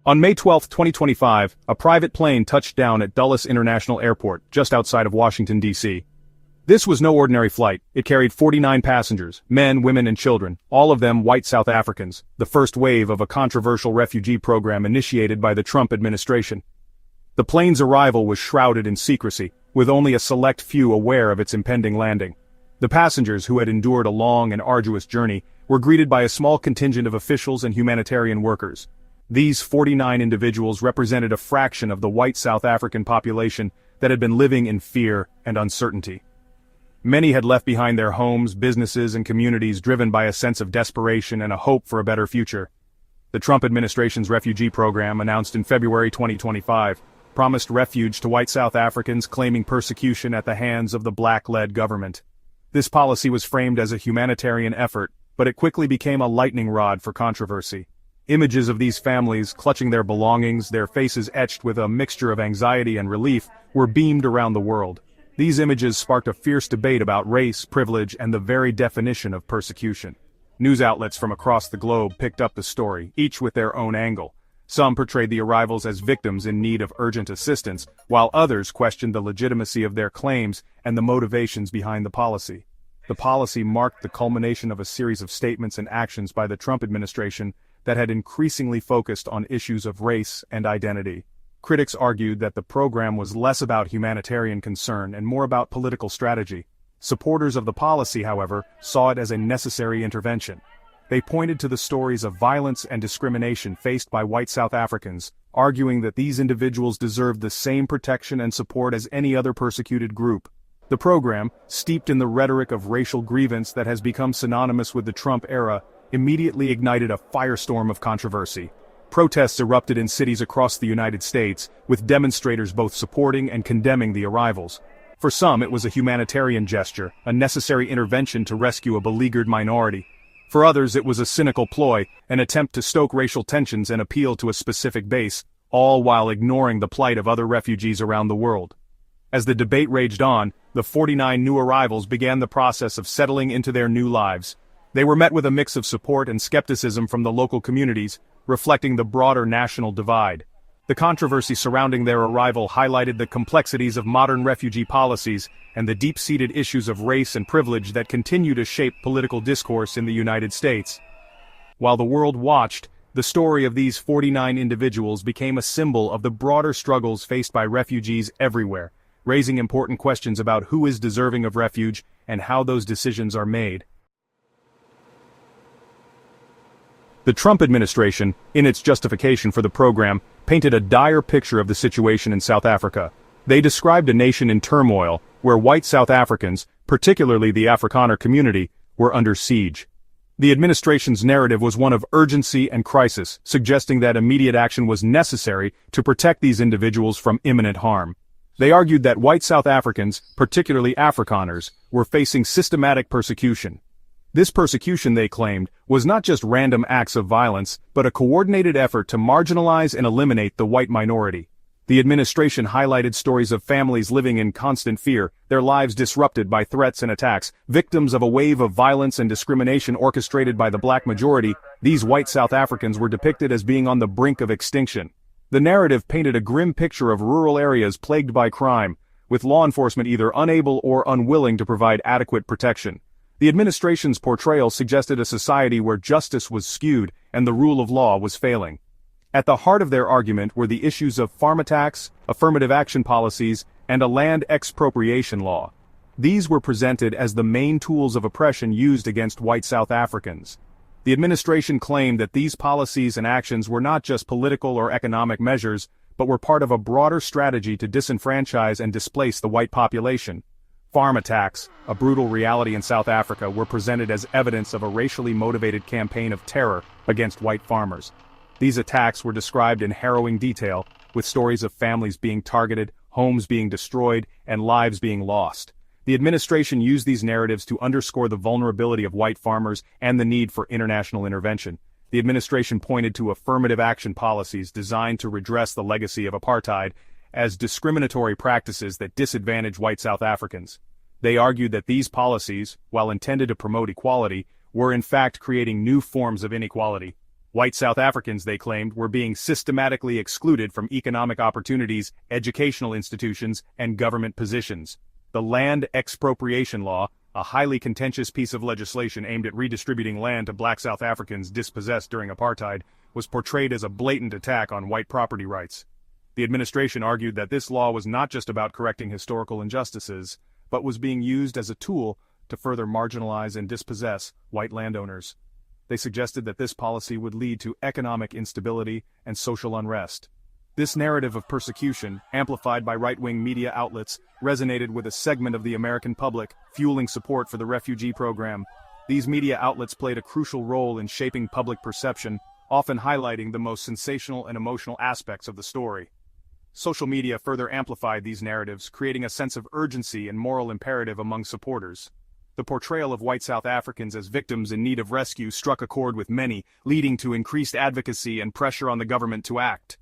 On May 12, 2025, a private plane touched down at Dulles International Airport, just outside of Washington, D.C. This was no ordinary flight. It carried 49 passengers, men, women, and children, all of them white South Africans, the first wave of a controversial refugee program initiated by the Trump administration. The plane's arrival was shrouded in secrecy, with only a select few aware of its impending landing. The passengers, who had endured a long and arduous journey, were greeted by a small contingent of officials and humanitarian workers. These 49 individuals represented a fraction of the white South African population that had been living in fear and uncertainty. Many had left behind their homes, businesses, and communities driven by a sense of desperation and a hope for a better future. The Trump administration's refugee program, announced in February 2025, promised refuge to white South Africans claiming persecution at the hands of the black-led government. This policy was framed as a humanitarian effort, but it quickly became a lightning rod for controversy. Images of these families clutching their belongings, their faces etched with a mixture of anxiety and relief, were beamed around the world. These images sparked a fierce debate about race, privilege, and the very definition of persecution. News outlets from across the globe picked up the story, each with their own angle. Some portrayed the arrivals as victims in need of urgent assistance, while others questioned the legitimacy of their claims and the motivations behind the policy. The policy marked the culmination of a series of statements and actions by the Trump administration that had increasingly focused on issues of race and identity. Critics argued that the program was less about humanitarian concern and more about political strategy. Supporters of the policy, however, saw it as a necessary intervention. They pointed to the stories of violence and discrimination faced by white South Africans, arguing that these individuals deserved the same protection and support as any other persecuted group. The program, steeped in the rhetoric of racial grievance that has become synonymous with the Trump era, immediately ignited a firestorm of controversy. Protests erupted in cities across the United States, with demonstrators both supporting and condemning the arrivals. For some, it was a humanitarian gesture, a necessary intervention to rescue a beleaguered minority. For others, it was a cynical ploy, an attempt to stoke racial tensions and appeal to a specific base, all while ignoring the plight of other refugees around the world. As the debate raged on, the 49 new arrivals began the process of settling into their new lives. They were met with a mix of support and skepticism from the local communities, reflecting the broader national divide. The controversy surrounding their arrival highlighted the complexities of modern refugee policies and the deep-seated issues of race and privilege that continue to shape political discourse in the United States. While the world watched, the story of these 49 individuals became a symbol of the broader struggles faced by refugees everywhere, raising important questions about who is deserving of refuge and how those decisions are made. The Trump administration, in its justification for the program, painted a dire picture of the situation in South Africa. They described a nation in turmoil, where white South Africans, particularly the Afrikaner community, were under siege. The administration's narrative was one of urgency and crisis, suggesting that immediate action was necessary to protect these individuals from imminent harm. They argued that white South Africans, particularly Afrikaners, were facing systematic persecution. This persecution, they claimed, was not just random acts of violence, but a coordinated effort to marginalize and eliminate the white minority. The administration highlighted stories of families living in constant fear, their lives disrupted by threats and attacks, victims of a wave of violence and discrimination orchestrated by the black majority. These white South Africans were depicted as being on the brink of extinction. The narrative painted a grim picture of rural areas plagued by crime, with law enforcement either unable or unwilling to provide adequate protection. The administration's portrayal suggested a society where justice was skewed and the rule of law was failing. At the heart of their argument were the issues of farm attacks, affirmative action policies, and a land expropriation law. These were presented as the main tools of oppression used against white South Africans. The administration claimed that these policies and actions were not just political or economic measures, but were part of a broader strategy to disenfranchise and displace the white population. Farm attacks, a brutal reality in South Africa, were presented as evidence of a racially motivated campaign of terror against white farmers. These attacks were described in harrowing detail, with stories of families being targeted, homes being destroyed, and lives being lost. The administration used these narratives to underscore the vulnerability of white farmers and the need for international intervention. The administration pointed to affirmative action policies designed to redress the legacy of apartheid as discriminatory practices that disadvantage white South Africans. They argued that these policies, while intended to promote equality, were in fact creating new forms of inequality. White South Africans, they claimed, were being systematically excluded from economic opportunities, educational institutions, and government positions. The Land Expropriation Law, a highly contentious piece of legislation aimed at redistributing land to black South Africans dispossessed during apartheid, was portrayed as a blatant attack on white property rights. The administration argued that this law was not just about correcting historical injustices, but was being used as a tool to further marginalize and dispossess white landowners. They suggested that this policy would lead to economic instability and social unrest. This narrative of persecution, amplified by right-wing media outlets, resonated with a segment of the American public, fueling support for the refugee program. These media outlets played a crucial role in shaping public perception, often highlighting the most sensational and emotional aspects of the story. Social media further amplified these narratives, creating a sense of urgency and moral imperative among supporters. The portrayal of white South Africans as victims in need of rescue struck a chord with many, leading to increased advocacy and pressure on the government to act.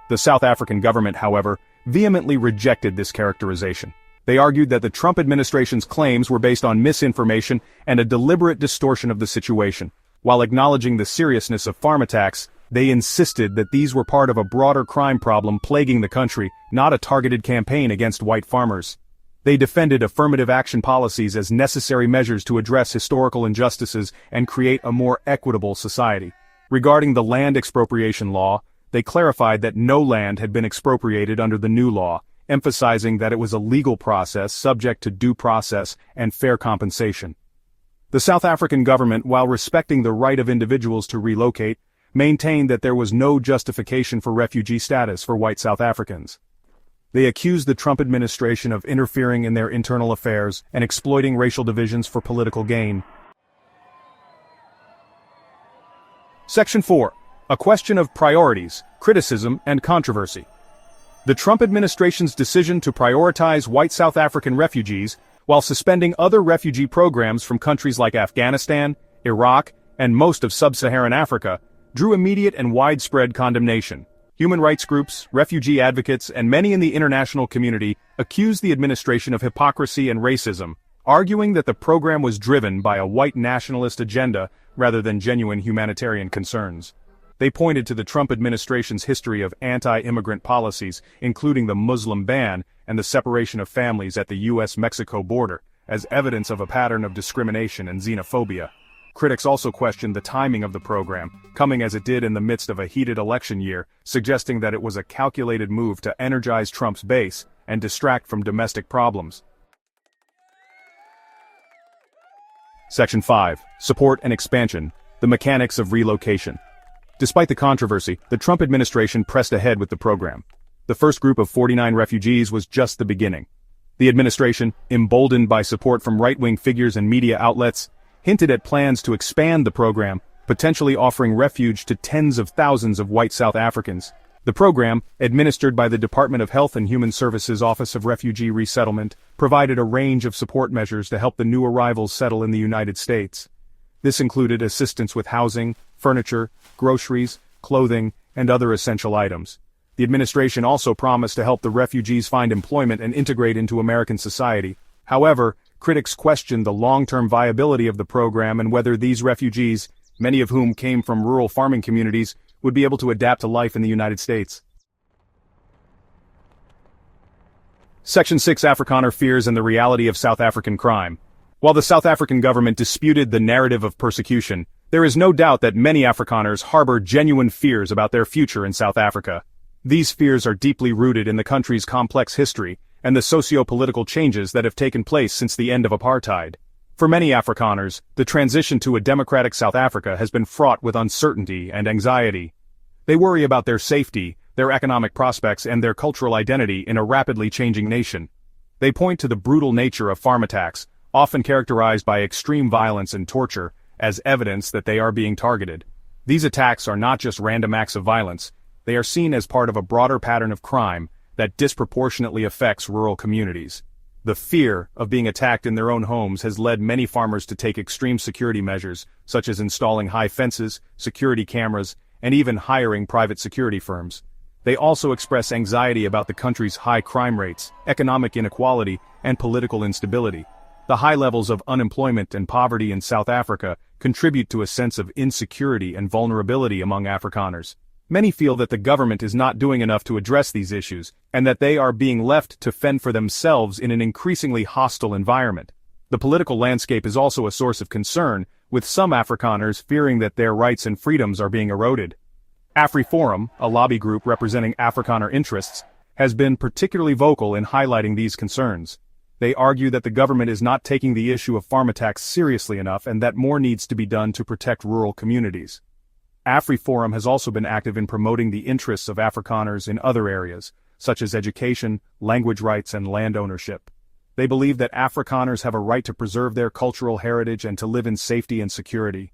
The South African government, however, vehemently rejected this characterization. They argued that the Trump administration's claims were based on misinformation and a deliberate distortion of the situation. While acknowledging the seriousness of farm attacks, they insisted that these were part of a broader crime problem plaguing the country, not a targeted campaign against white farmers. They defended affirmative action policies as necessary measures to address historical injustices and create a more equitable society. Regarding the land expropriation law, they clarified that no land had been expropriated under the new law, emphasizing that it was a legal process subject to due process and fair compensation. The South African government, while respecting the right of individuals to relocate, maintained that there was no justification for refugee status for white South Africans. They accused the Trump administration of interfering in their internal affairs and exploiting racial divisions for political gain. Section 4. A question of priorities, criticism, and controversy. The Trump administration's decision to prioritize white South African refugees while suspending other refugee programs from countries like Afghanistan, Iraq, and most of sub-Saharan Africa drew immediate and widespread condemnation. Human rights groups, refugee advocates, and many in the international community accused the administration of hypocrisy and racism, arguing that the program was driven by a white nationalist agenda rather than genuine humanitarian concerns. They pointed to the Trump administration's history of anti-immigrant policies, including the Muslim ban and the separation of families at the U.S.-Mexico border, as evidence of a pattern of discrimination and xenophobia. Critics also questioned the timing of the program, coming as it did in the midst of a heated election year, suggesting that it was a calculated move to energize Trump's base and distract from domestic problems. Section 5. Support and expansion. The mechanics of relocation. Despite the controversy, the Trump administration pressed ahead with the program. The first group of 49 refugees was just the beginning. The administration, emboldened by support from right-wing figures and media outlets, hinted at plans to expand the program, potentially offering refuge to tens of thousands of white South Africans. The program, administered by the Department of Health and Human Services Office of Refugee Resettlement, provided a range of support measures to help the new arrivals settle in the United States. This included assistance with housing, furniture, groceries, clothing, and other essential items. The administration also promised to help the refugees find employment and integrate into American society. However, critics questioned the long-term viability of the program and whether these refugees, many of whom came from rural farming communities, would be able to adapt to life in the United States. Section 6. Afrikaner fears and the reality of South African crime. While the South African government disputed the narrative of persecution, there is no doubt that many Afrikaners harbor genuine fears about their future in South Africa. These fears are deeply rooted in the country's complex history and the socio-political changes that have taken place since the end of apartheid. For many Afrikaners, the transition to a democratic South Africa has been fraught with uncertainty and anxiety. They worry about their safety, their economic prospects, and their cultural identity in a rapidly changing nation. They point to the brutal nature of farm attacks, often characterized by extreme violence and torture, as evidence that they are being targeted. These attacks are not just random acts of violence, they are seen as part of a broader pattern of crime that disproportionately affects rural communities. The fear of being attacked in their own homes has led many farmers to take extreme security measures, such as installing high fences, security cameras, and even hiring private security firms. They also express anxiety about the country's high crime rates, economic inequality, and political instability. The high levels of unemployment and poverty in South Africa contribute to a sense of insecurity and vulnerability among Afrikaners. Many feel that the government is not doing enough to address these issues, and that they are being left to fend for themselves in an increasingly hostile environment. The political landscape is also a source of concern, with some Afrikaners fearing that their rights and freedoms are being eroded. AfriForum, a lobby group representing Afrikaner interests, has been particularly vocal in highlighting these concerns. They argue that the government is not taking the issue of farm attacks seriously enough and that more needs to be done to protect rural communities. AfriForum has also been active in promoting the interests of Afrikaners in other areas, such as education, language rights, and land ownership. They believe that Afrikaners have a right to preserve their cultural heritage and to live in safety and security.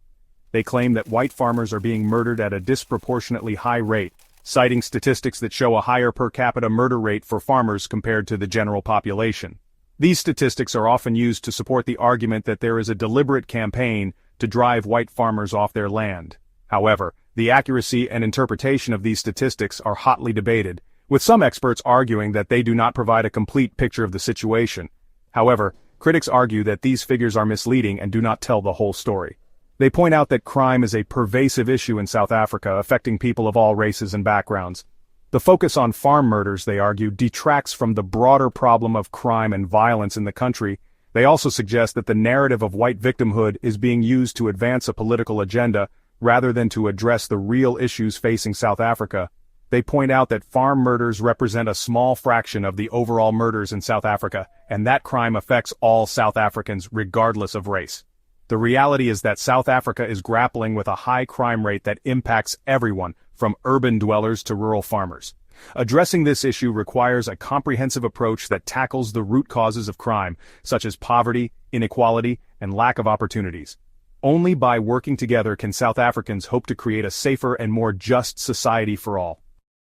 They claim that white farmers are being murdered at a disproportionately high rate, citing statistics that show a higher per capita murder rate for farmers compared to the general population. These statistics are often used to support the argument that there is a deliberate campaign to drive white farmers off their land. However, the accuracy and interpretation of these statistics are hotly debated, with some experts arguing that they do not provide a complete picture of the situation. However, critics argue that these figures are misleading and do not tell the whole story. They point out that crime is a pervasive issue in South Africa, affecting people of all races and backgrounds. The focus on farm murders, they argue, detracts from the broader problem of crime and violence in the country. They also suggest that the narrative of white victimhood is being used to advance a political agenda, rather than to address the real issues facing South Africa. They point out that farm murders represent a small fraction of the overall murders in South Africa, and that crime affects all South Africans regardless of race. The reality is that South Africa is grappling with a high crime rate that impacts everyone, from urban dwellers to rural farmers. Addressing this issue requires a comprehensive approach that tackles the root causes of crime, such as poverty, inequality, and lack of opportunities. Only by working together can South Africans hope to create a safer and more just society for all.